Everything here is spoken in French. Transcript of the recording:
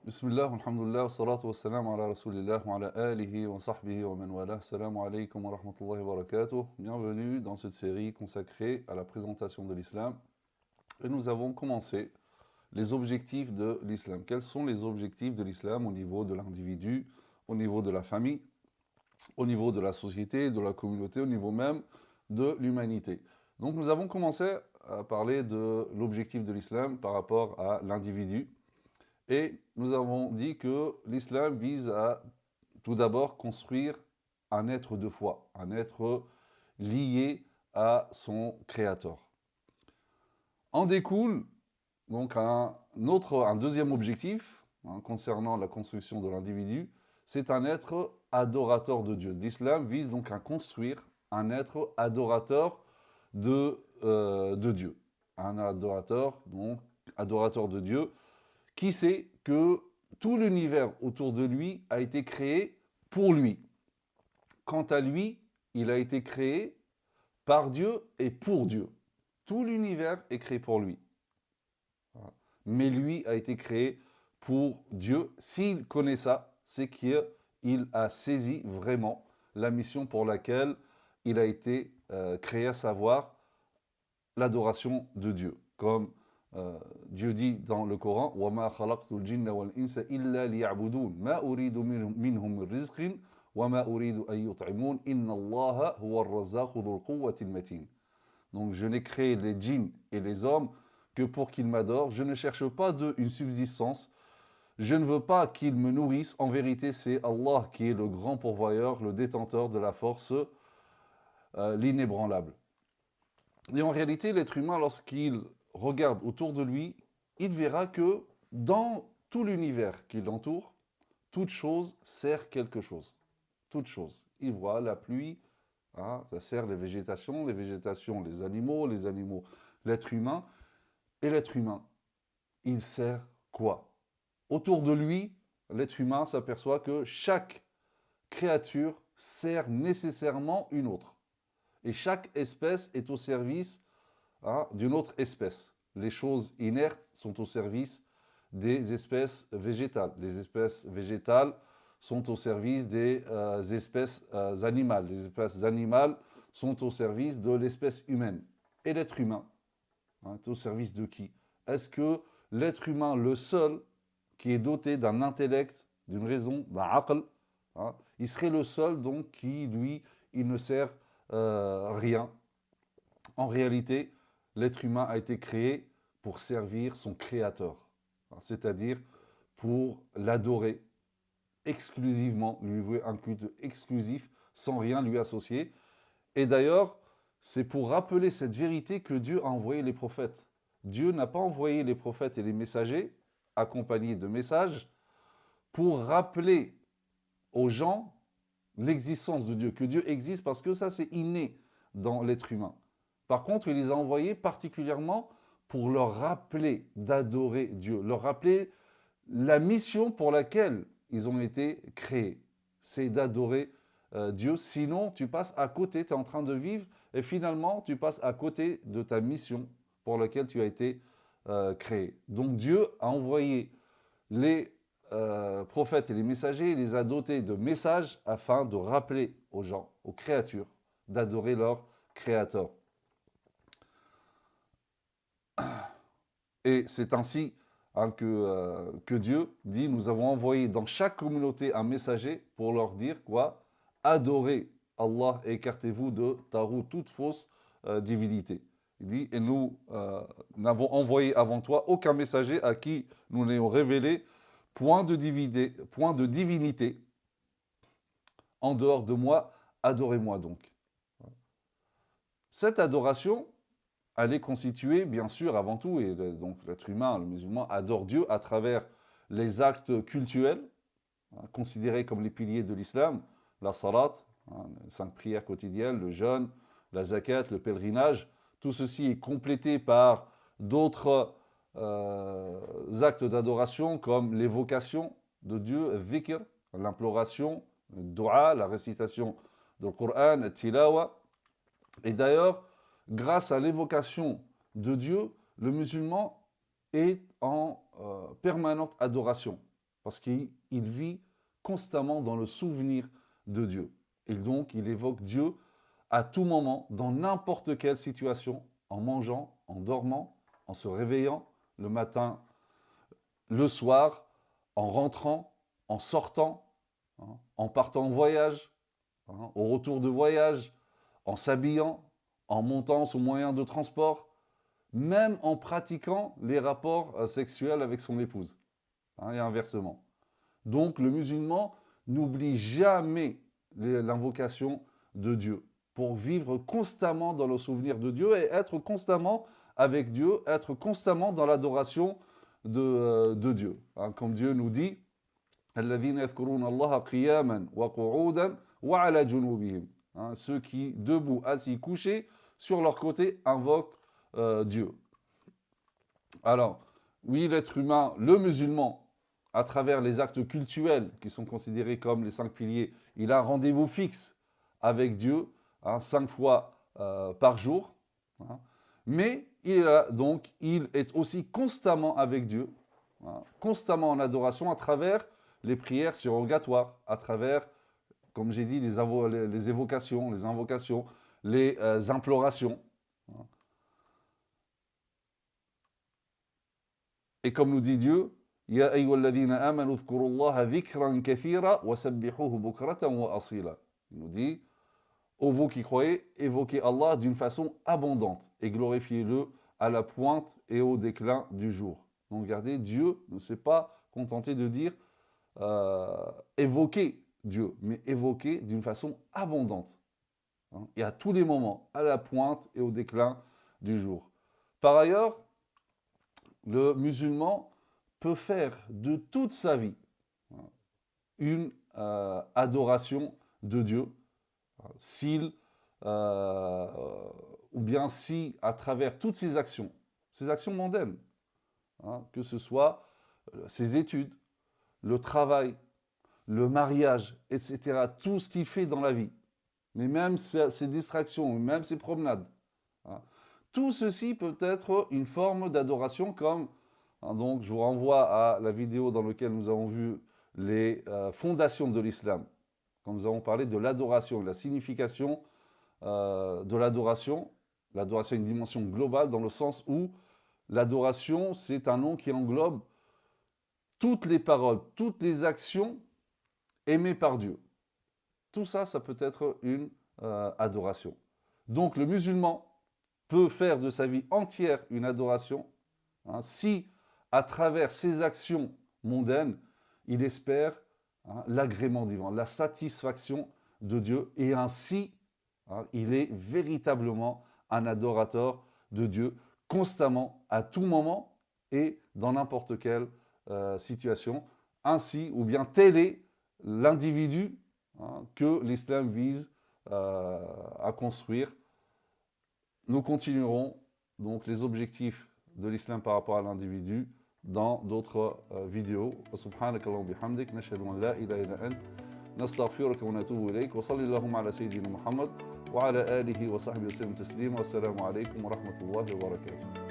Bismillah, alhamdulillah, wa salatu wa salam ala rasulillah wa ala alihi wa sahbihi wa man wala. Assalamu alaikum wa rahmatullahi wa barakatuh. Bienvenue dans cette série consacrée à la présentation de l'islam. Et nous avons commencé les objectifs de l'islam. Quels sont les objectifs de l'islam au niveau de l'individu, au niveau de la famille, au niveau de la société, de la communauté, au niveau même de l'humanité. Donc nous avons commencé à parler de l'objectif de l'islam par rapport à l'individu. Et nous avons dit que l'islam vise à tout d'abord construire un être de foi, un être lié à son créateur. En découle donc un deuxième objectif concernant la construction de l'individu, c'est un être adorateur de Dieu. L'islam vise donc à construire un être adorateur de Dieu. Un adorateur, donc adorateur de Dieu, qui sait que tout l'univers autour de lui a été créé pour lui. Quant à lui, il a été créé par Dieu et pour Dieu. Tout l'univers est créé pour lui. Mais lui a été créé pour Dieu. S'il connaît ça, c'est qu'il a saisi vraiment la mission pour laquelle il a été créé, à savoir l'adoration de Dieu. Comme Dieu dit dans le Coran, وَمَا خَلَقْتُ الْجِنَّ وَالْإِنسَ إِلَّا لِيَعْبُدُونَ مَا أُرِيدُ مِنْهُمْ مِنْ رِزْقٍ وَمَا أُرِيدُ أَنْ يُطْعِمُونَ إِنَّ اللَّهَ هُوَ الرَّزَّاقُ ذُو الْقُوَّةِ الْمَتِينَ. Donc je n'ai créé les djinns et les hommes que pour qu'ils m'adorent. Je ne cherche pas d'eux une subsistance. Je ne veux pas qu'ils me nourrissent. En vérité, c'est Allah qui est le grand pourvoyeur, le détenteur de la force, l'inébranlable. Et en réalité, l'être humain, lorsqu'il regarde autour de lui, il verra que dans tout l'univers qui l'entoure, toute chose sert quelque chose. Toute chose. Il voit la pluie, ça sert les végétations, les animaux, l'être humain. Et l'être humain, il sert quoi? Autour de lui, l'être humain s'aperçoit que chaque créature sert nécessairement une autre. Et chaque espèce est au service d'une autre espèce. Les choses inertes sont au service des espèces végétales. Les espèces végétales sont au service des espèces animales. Les espèces animales sont au service de l'espèce humaine. Et l'être humain est au service de qui? Est-ce que l'être humain, le seul, qui est doté d'un intellect, d'une raison, d'un aql, il serait le seul donc qui, lui, il ne sert rien? En réalité, l'être humain a été créé pour servir son créateur, c'est-à-dire pour l'adorer exclusivement, lui vouer un culte exclusif, sans rien lui associer. Et d'ailleurs, c'est pour rappeler cette vérité que Dieu a envoyé les prophètes. Dieu n'a pas envoyé les prophètes et les messagers, accompagnés de messages, pour rappeler aux gens l'existence de Dieu, que Dieu existe, parce que ça c'est inné dans l'être humain. Par contre, il les a envoyés particulièrement pour leur rappeler d'adorer Dieu, leur rappeler la mission pour laquelle ils ont été créés. C'est d'adorer Dieu, sinon tu passes à côté, tu es en train de vivre et finalement tu passes à côté de ta mission pour laquelle tu as été créé. Donc Dieu a envoyé les prophètes et les messagers, il les a dotés de messages afin de rappeler aux gens, aux créatures, d'adorer leur créateur. Et c'est ainsi que Dieu dit, nous avons envoyé dans chaque communauté un messager pour leur dire quoi? Adorez Allah et écartez-vous de Tarou, toute fausse divinité. Il dit, et nous n'avons envoyé avant toi aucun messager à qui nous n'ayons révélé point de divinité en dehors de moi, adorez-moi donc. Cette adoration, elle est constituée, bien sûr, avant tout, et donc l'être humain, le musulman, adore Dieu à travers les actes cultuels, considérés comme les piliers de l'islam, la salat, les 5 prières quotidiennes, le jeûne, la zakat, le pèlerinage. Tout ceci est complété par d'autres actes d'adoration comme l'évocation de Dieu, dhikr, l'imploration, le dua, la récitation du Coran, le tilawa. Et d'ailleurs, grâce à l'évocation de Dieu, le musulman est en permanente adoration. parce qu'il vit constamment dans le souvenir de Dieu. Et donc, il évoque Dieu à tout moment, dans n'importe quelle situation, en mangeant, en dormant, en se réveillant le matin, le soir, en rentrant, en sortant, hein, en partant en voyage, hein, au retour de voyage, en s'habillant, en montant son moyen de transport, même en pratiquant les rapports sexuels avec son épouse, hein, et inversement. Donc le musulman n'oublie jamais l'invocation de Dieu pour vivre constamment dans le souvenir de Dieu et être constamment avec Dieu, être constamment dans l'adoration de Dieu. Hein, comme Dieu nous dit, الذين يذكرون الله قياما وقعودا وعلى جنوبهم. Hein, ceux qui, debout, assis, couchés, sur leur côté, invoquent Dieu. Alors, oui, l'être humain, le musulman, à travers les actes cultuels qui sont considérés comme les 5 piliers, il a un rendez-vous fixe avec Dieu, hein, 5 fois par jour. Hein, mais il est aussi constamment avec Dieu, hein, constamment en adoration à travers les prières surrogatoires, à travers, comme j'ai dit, les évocations, les invocations, les implorations. Hein. Et comme nous dit Dieu, Ya ayyuhalladhina amanu dhkurullaha dhikran kathira wa sabbihuhu bukratan wa asila. Il nous dit, ô vous qui croyez, évoquez Allah d'une façon abondante et glorifiez-le à la pointe et au déclin du jour. Donc regardez, Dieu ne s'est pas contenté de dire évoquer Dieu, mais évoquer d'une façon abondante. Hein, et à tous les moments, à la pointe et au déclin du jour. Par ailleurs, le musulman peut faire de toute sa vie une adoration de Dieu, s'il, ou bien si, à travers toutes ses actions mondaines, hein, que ce soit ses études, le travail, le mariage, etc., tout ce qu'il fait dans la vie, mais même ses distractions, même ses promenades, hein, tout ceci peut être une forme d'adoration comme... Donc, je vous renvoie à la vidéo dans laquelle nous avons vu les fondations de l'islam, quand nous avons parlé de l'adoration, de la signification de l'adoration. L'adoration est une dimension globale dans le sens où l'adoration, c'est un nom qui englobe toutes les paroles, toutes les actions aimées par Dieu. Tout ça, ça peut être une adoration. Donc, le musulman peut faire de sa vie entière une adoration, hein, si à travers ses actions mondaines, il espère, hein, l'agrément divin, la satisfaction de Dieu, et ainsi, hein, il est véritablement un adorateur de Dieu, constamment, à tout moment et dans n'importe quelle situation. Ainsi, ou bien tel est l'individu, hein, que l'islam vise à construire. Nous continuerons donc les objectifs de l'islam par rapport à l'individu dans d'autres vidéos. Subhanaka Allahumma bihamdik, nashhadu an la ilaha illa ant, nastaghfiruka wa natubu ilayk, wa salli Allahumma ala sayyidina Muhammad wa ala alihi wa sahbihi wa sallam taslima, wa assalamu alaykum wa rahmatullahi wa barakatuh.